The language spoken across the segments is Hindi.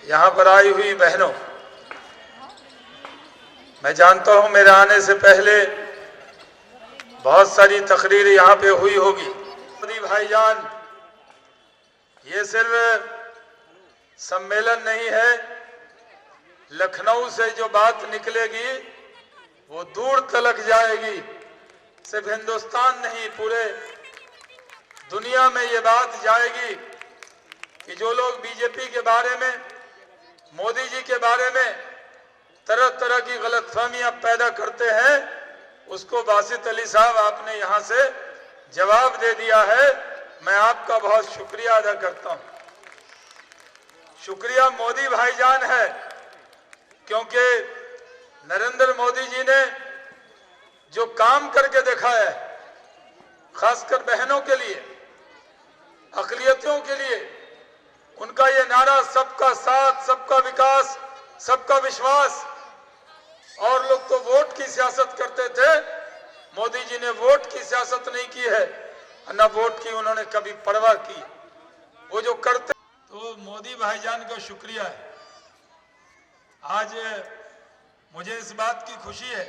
यहाँ पर आई हुई बहनों, मैं जानता हूँ मेरे आने से पहले बहुत सारी तकरीर यहाँ पे हुई होगी। मोदी भाईजान, ये सिर्फ सम्मेलन नहीं है, लखनऊ से जो बात निकलेगी वो दूर तलक जाएगी। सिर्फ हिंदुस्तान नहीं, पूरे दुनिया में ये बात जाएगी कि जो लोग बीजेपी के बारे में, मोदी जी के बारे में तरह तरह की गलतफहमियां पैदा करते हैं, उसको बासित अली साहब आपने यहां से जवाब दे दिया है। मैं आपका बहुत शुक्रिया अदा करता हूं। शुक्रिया मोदी भाईजान है, क्योंकि नरेंद्र मोदी जी ने जो काम करके दिखाया है, खासकर बहनों के लिए, अक़लियतों के लिए, उनका ये नारा सबका साथ, सबका विकास, सबका विश्वास। और लोग तो वोट की सियासत करते थे, मोदी जी ने वोट की सियासत नहीं की है, न वोट की उन्होंने कभी परवाह की। वो जो करते, तो मोदी भाईजान का शुक्रिया है। आज मुझे इस बात की खुशी है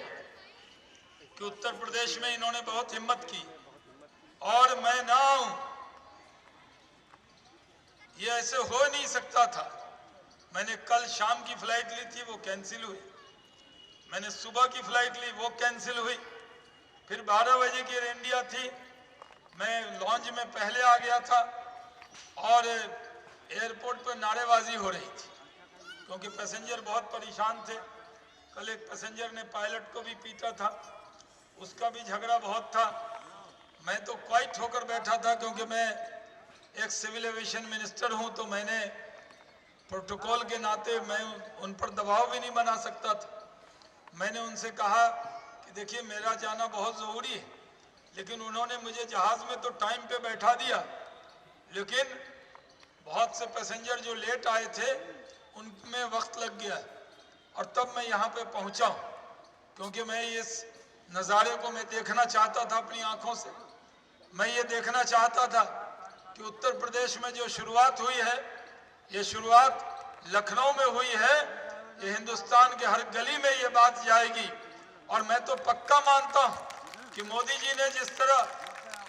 कि उत्तर प्रदेश में इन्होंने बहुत हिम्मत की, और मैं ना आऊं ये ऐसे हो नहीं सकता था। मैंने कल शाम की फ्लाइट ली थी, वो कैंसिल हुई। मैंने सुबह की फ्लाइट ली, वो कैंसिल हुई। फिर 12 बजे की एयर इंडिया थी, मैं लॉन्च में पहले आ गया था और एयरपोर्ट पर नारेबाजी हो रही थी क्योंकि पैसेंजर बहुत परेशान थे। कल एक पैसेंजर ने पायलट को भी पीटा था, उसका भी झगड़ा बहुत था। मैं तो क्वाइट होकर बैठा था क्योंकि मैं एक सिविल एविएशन मिनिस्टर हूं, तो मैंने प्रोटोकॉल के नाते मैं उन पर दबाव भी नहीं बना सकता था। मैंने उनसे कहा कि देखिए मेरा जाना बहुत ज़रूरी है, लेकिन उन्होंने मुझे जहाज़ में तो टाइम पे बैठा दिया, लेकिन बहुत से पैसेंजर जो लेट आए थे उनमें वक्त लग गया और तब मैं यहाँ पे पहुँचा हूँ, क्योंकि मैं इस नज़ारे को मैं देखना चाहता था अपनी आँखों से। मैं ये देखना चाहता था कि उत्तर प्रदेश में जो शुरुआत हुई है, ये शुरुआत लखनऊ में हुई है, ये हिंदुस्तान के हर गली में ये बात जाएगी। और मैं तो पक्का मानता हूँ कि मोदी जी ने जिस तरह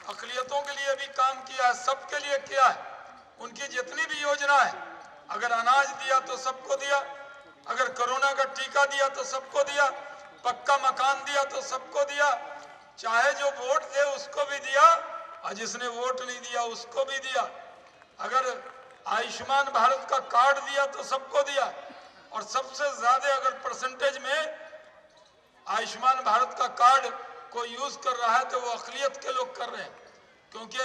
अक़लियतों के लिए भी काम किया है, सबके लिए किया है। उनकी जितनी भी योजना है, अगर अनाज दिया तो सबको दिया, अगर कोरोना का टीका दिया तो सबको दिया, पक्का मकान दिया तो सबको दिया, चाहे जो वोट दे उसको भी दिया और जिसने वोट नहीं दिया उसको भी दिया। अगर आयुष्मान भारत का कार्ड दिया तो सबको दिया, और सबसे ज्यादा अगर परसेंटेज में आयुष्मान भारत का कार्ड को यूज कर रहा है तो वो अक़लियत के लोग कर रहे हैं, क्योंकि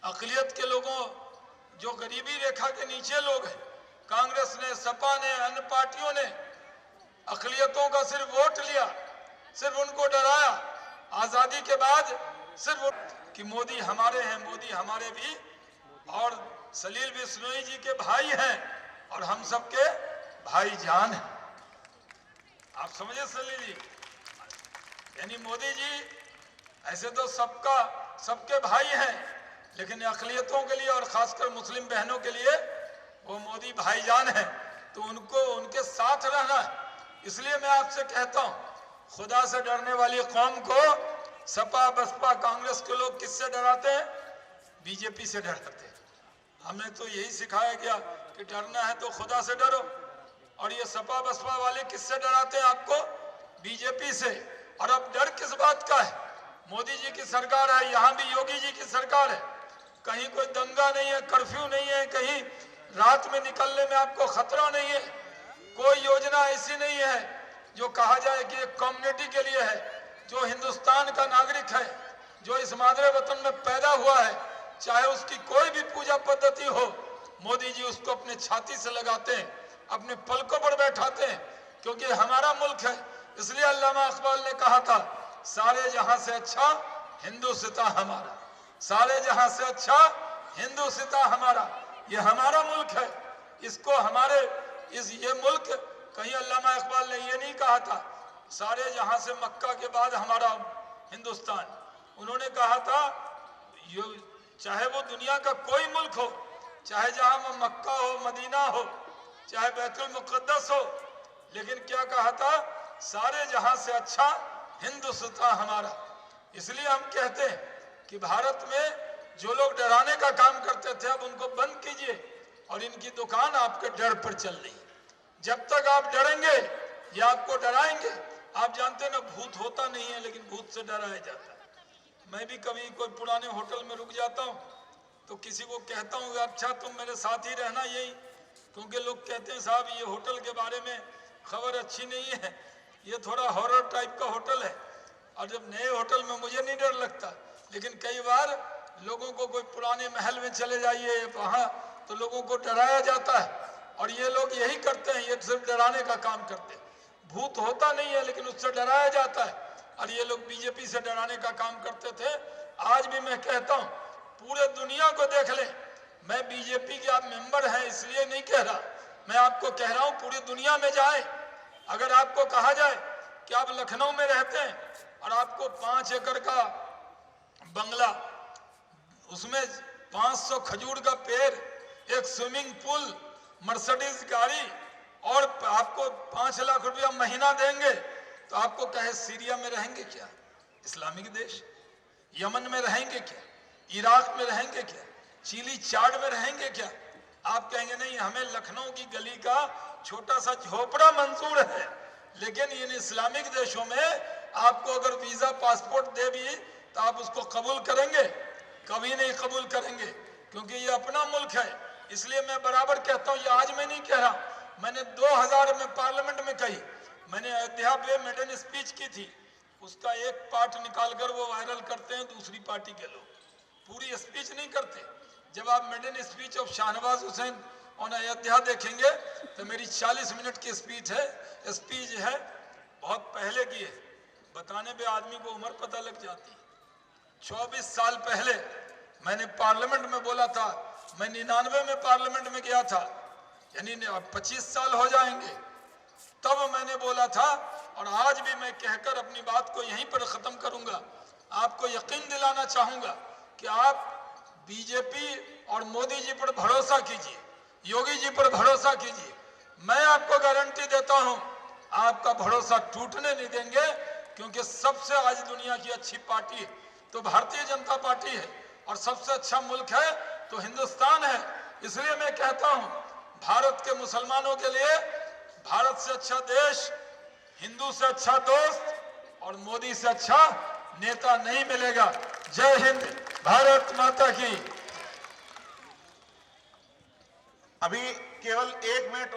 अक़लियत के लोगों, जो गरीबी रेखा के नीचे लोग हैं, कांग्रेस ने, सपा ने, अन्य पार्टियों ने अक़लियतों का सिर्फ वोट लिया, सिर्फ उनको डराया। आजादी के बाद सिर्फ कि मोदी हमारे हैं, मोदी हमारे भी, और सलील बिश्नोई जी के भाई हैं और हम सबके भाईजान हैं। आप समझे सलील जी, यानी मोदी जी ऐसे तो सबके भाई हैं, लेकिन अक़लियतों के लिए और खासकर मुस्लिम बहनों के लिए वो मोदी भाईजान हैं, तो उनको उनके साथ रहना है। इसलिए मैं आपसे कहता हूँ, खुदा से डरने वाली कौम को सपा, बसपा, कांग्रेस के लोग किससे डराते हैं? बीजेपी से डराते हैं। हमें तो यही सिखाया गया कि डरना है तो खुदा से डरो, और ये सपा बसपा वाले किससे डराते हैं आपको? बीजेपी से। और अब डर किस बात का है? मोदी जी की सरकार है, यहाँ भी योगी जी की सरकार है, कहीं कोई दंगा नहीं है, कर्फ्यू नहीं है, कहीं रात में निकलने में आपको खतरा नहीं है, कोई योजना ऐसी नहीं है जो कहा जाए कि एक कम्युनिटी के लिए है। जो हिंदुस्तान का नागरिक है, जो इस मादरे वतन में पैदा हुआ है, चाहे उसकी कोई भी पूजा पद्धति हो, मोदी जी उसको अपने छाती से लगाते हैं, अपने पलकों पर बैठाते हैं, क्योंकि हमारा मुल्क है। इसलिए अल्लामा इकबाल ने कहा था, सारे जहां से अच्छा हिंदू सिता हमारा, सारे जहां से अच्छा हिंदू सिता हमारा। ये हमारा मुल्क है, इसको हमारे ये मुल्क, कहीं अल्लामा इकबाल ने ये नहीं कहा था सारे जहां से मक्का के बाद हमारा हिंदुस्तान। उन्होंने कहा था चाहे वो दुनिया का कोई मुल्क हो, चाहे जहां मक्का हो, मदीना हो, चाहे बैतुल मुक़द्दस हो, लेकिन क्या कहा था, सारे जहां से अच्छा हिंदुस्तान हमारा। इसलिए हम कहते हैं कि भारत में जो लोग डराने का काम करते थे, अब उनको बंद कीजिए और इनकी दुकान आपके डर पर चल रही है। जब तक आप डरेंगे ये आपको डराएंगे। आप जानते हैं ना, भूत होता नहीं है लेकिन भूत से डराया जाता है। मैं भी कभी कोई पुराने होटल में रुक जाता हूँ तो किसी को कहता हूँ अच्छा तुम मेरे साथ ही रहना यही, क्योंकि लोग कहते हैं साहब ये होटल के बारे में खबर अच्छी नहीं है, ये थोड़ा हॉरर टाइप का होटल है। और जब नए होटल में मुझे नहीं डर लगता, लेकिन कई बार लोगों को कोई पुराने महल में चले जाइए वहाँ तो लोगों को डराया जाता है, और ये लोग यही करते हैं, ये सिर्फ डराने का काम करते हैं। भूत होता नहीं है लेकिन उससे डराया जाता है, और ये लोग बीजेपी से डराने का काम करते थे। आज भी मैं कहता हूँ पूरे दुनिया को देख लें, मैं बीजेपी के आप मेंबर हैं इसलिए नहीं कह रहा, मैं आपको कह रहा हूँ पूरी दुनिया में जाए, अगर आपको कहा जाए कि आप लखनऊ में रहते हैं और आपको 5 एकड़ का बंगला, उसमें 500 खजूर का पेड़, एक स्विमिंग पूल, मर्सिडीज गाड़ी और आपको 5 लाख रुपया महीना देंगे, तो आपको कहे सीरिया में रहेंगे क्या, इस्लामिक देश, यमन में रहेंगे क्या, इराक में रहेंगे क्या, चिली चाड में रहेंगे क्या? आप कहेंगे नहीं हमें लखनऊ की गली का छोटा सा झोपड़ा मंजूर है, लेकिन इन इस्लामिक देशों में आपको अगर वीजा पासपोर्ट दे भी तो आप उसको कबूल करेंगे? कभी नहीं कबूल करेंगे, क्योंकि ये अपना मुल्क है। इसलिए मैं बराबर कहता हूँ, ये आज मैं नहीं कह रहा, मैंने 2000 में पार्लियामेंट में कही, मैंने अयोध्या पे मेडन स्पीच की थी, उसका एक पार्ट निकालकर वो वायरल करते हैं दूसरी पार्टी के लोग, पूरी स्पीच नहीं करते। जब आप maiden speech of Shahnawaz Hussain और अयोध्या देखेंगे तो मेरी 40 मिनट की स्पीच है, बहुत पहले की है, बताने पे आदमी को उम्र पता लग जाती है। 24 साल पहले मैंने पार्लियामेंट में बोला था, मैं 99 में पार्लियामेंट में गया था, यानी 25 साल हो जाएंगे, तब मैंने बोला था, और आज भी मैं कहकर अपनी बात को यहीं पर खत्म करूंगा। आपको यकीन दिलाना चाहूंगा कि आप बीजेपी और मोदी जी पर भरोसा कीजिए, योगी जी पर भरोसा कीजिए, मैं आपको गारंटी देता हूं आपका भरोसा टूटने नहीं देंगे, क्योंकि सबसे आज दुनिया की अच्छी पार्टी तो भारतीय जनता पार्टी है, और सबसे अच्छा मुल्क है तो हिंदुस्तान है। इसलिए मैं कहता हूं भारत के मुसलमानों के लिए भारत से अच्छा देश, हिंदू से अच्छा दोस्त और मोदी से अच्छा नेता नहीं मिलेगा। जय हिंद, भारत माता की। अभी केवल 1 मिनट और